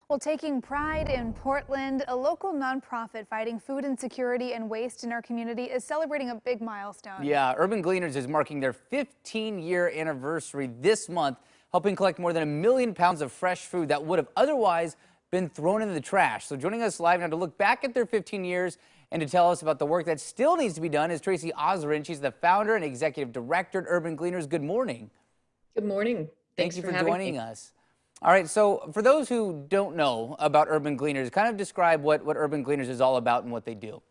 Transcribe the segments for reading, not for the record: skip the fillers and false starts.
Well, taking pride in Portland, a local nonprofit fighting food insecurity and waste in our community is celebrating a big milestone. Yeah, Urban Gleaners is marking their 15-year anniversary this month, helping collect more than 1 million pounds of fresh food that would have otherwise been thrown in the trash. So joining us live now to look back at their 15 years and to tell us about the work that still needs to be done is Tracy Osrin. She's the founder and executive director at Urban Gleaners. Good morning. Good morning. Thank Thanks you for for having joining me. us. All right, so for those who don't know about Urban Gleaners, kind of describe what Urban Gleaners is all about and what they do.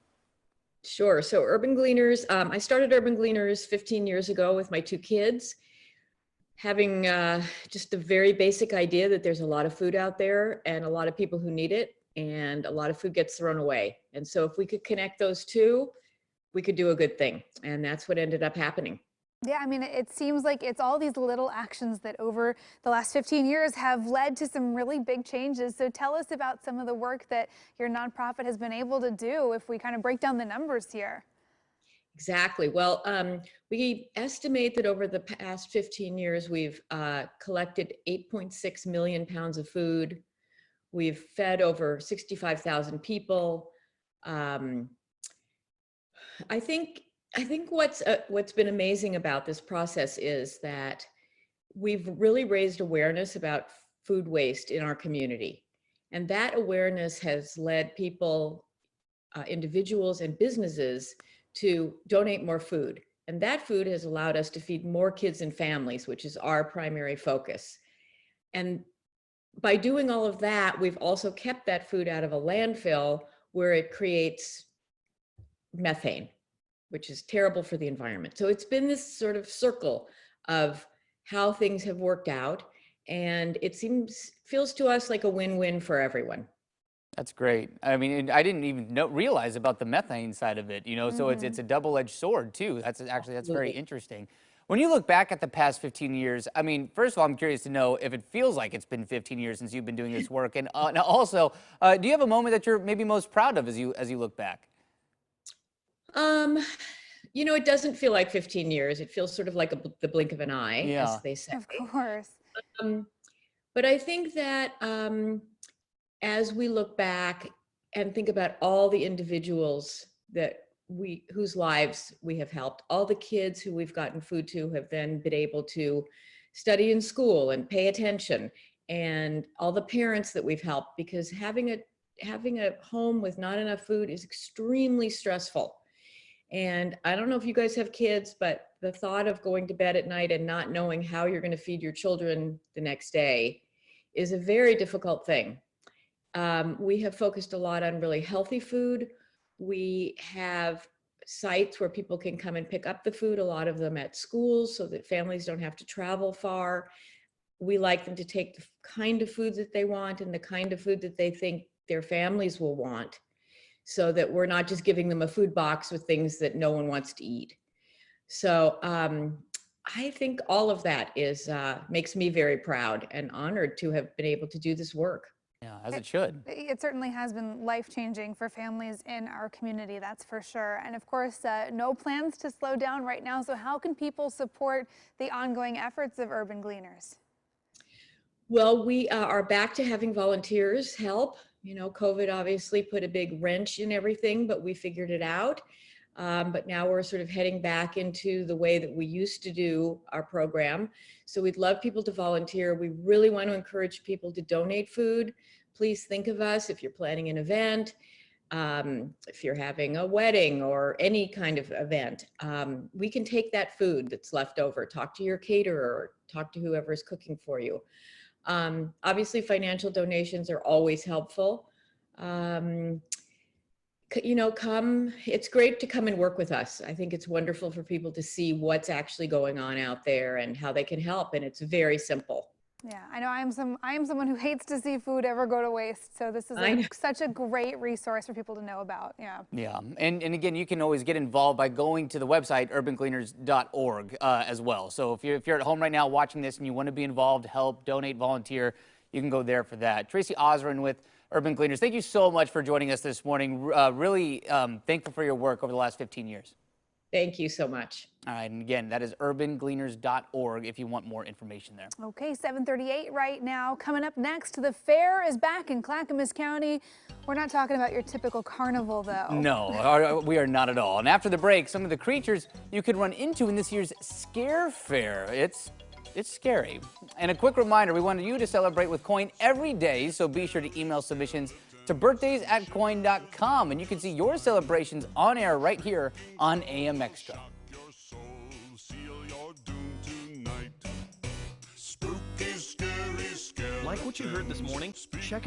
Sure. So Urban Gleaners, I started Urban Gleaners 15 years ago with my two kids, having just a very basic idea that there's a lot of food out there and a lot of people who need it, and a lot of food gets thrown away. And so if we could connect those two, we could do a good thing. And that's what ended up happening. Yeah, I mean, it seems like it's all these little actions that over the last 15 years have led to some really big changes. So tell us about some of the work that your nonprofit has been able to do if we kind of break down the numbers here. Exactly. Well, we estimate that over the past 15 years, we've collected 8.6 million pounds of food. We've fed over 65,000 people. Um, I think what's been amazing about this process is that we've really raised awareness about food waste in our community, and that awareness has led people, individuals, and businesses to donate more food. And that food has allowed us to feed more kids and families, which is our primary focus. And by doing all of that, we've also kept that food out of a landfill where it creates methane, which is terrible for the environment. So it's been this sort of circle of how things have worked out, and it feels to us like a win-win for everyone. That's great. I mean, and I didn't even realize about the methane side of it, so it's a double-edged sword too. That's very Absolutely. interesting. When you look back at the past 15 years, I mean, first of all, I'm curious to know if it feels like it's been 15 years since you've been doing this work, and now also, do you have a moment that you're maybe most proud of as you look back? Um, it doesn't feel like 15 years. It feels sort of like the blink of an eye, as Yeah, they say. Of course. Um, but I think that as we look back and think about all the individuals whose lives we have helped, all the kids who we've gotten food to have then been able to study in school and pay attention, and all the parents that we've helped, because having a home with not enough food is extremely stressful. And I don't know if you guys have kids, but the thought of going to bed at night and not knowing how you're going to feed your children the next day is a very difficult thing. We have focused a lot on really healthy food. We have sites where people can come and pick up the food, a lot of them at schools, so that families don't have to travel far. We like them to take the kind of food that they want and the kind of food that they think their families will want, so that we're not just giving them a food box with things that no one wants to eat. So I think all of that makes me very proud and honored to have been able to do this work. yeah, as it should. It certainly has been life-changing for families in our community, that's for sure. And of course, no plans to slow down right now. So how can people support the ongoing efforts of Urban Gleaners? Well, we are back to having volunteers help. COVID obviously put a big wrench in everything, but we figured it out. But now we're sort of heading back into the way that we used to do our program. So we'd love people to volunteer. We really want to encourage people to donate food. Please think of us if you're planning an event, if you're having a wedding or any kind of event. We can take that food that's left over, talk to your caterer, or talk to whoever is cooking for you. Obviously, financial donations are always helpful. It's great to come and work with us. I think it's wonderful for people to see what's actually going on out there and how they can help. And it's very simple. Yeah, I know I am someone who hates to see food ever go to waste. So this is I know. such a great resource for people to know about. Yeah. Yeah, and again, you can always get involved by going to the website urbangleaners.org as well. So if you're at home right now watching this and you want to be involved, help, donate, volunteer, you can go there for that. Tracy Osrin with Urban Gleaners, thank you so much for joining us this morning. Really thankful for your work over the last 15 years. Thank you so much. All right, and again, that is urbangleaners.org if you want more information there. Okay, 7:38 right now. Coming up next, the fair is back in Clackamas County. We're not talking about your typical carnival, though. No, we are not at all. And after the break, some of the creatures you could run into in this year's Scare Fair. It's scary. And a quick reminder, we wanted you to celebrate with Coin every day, so be sure to email submissions to birthdays@coin.com, and you can see your celebrations on air right here on AM Extra. Like what you heard this morning? Check out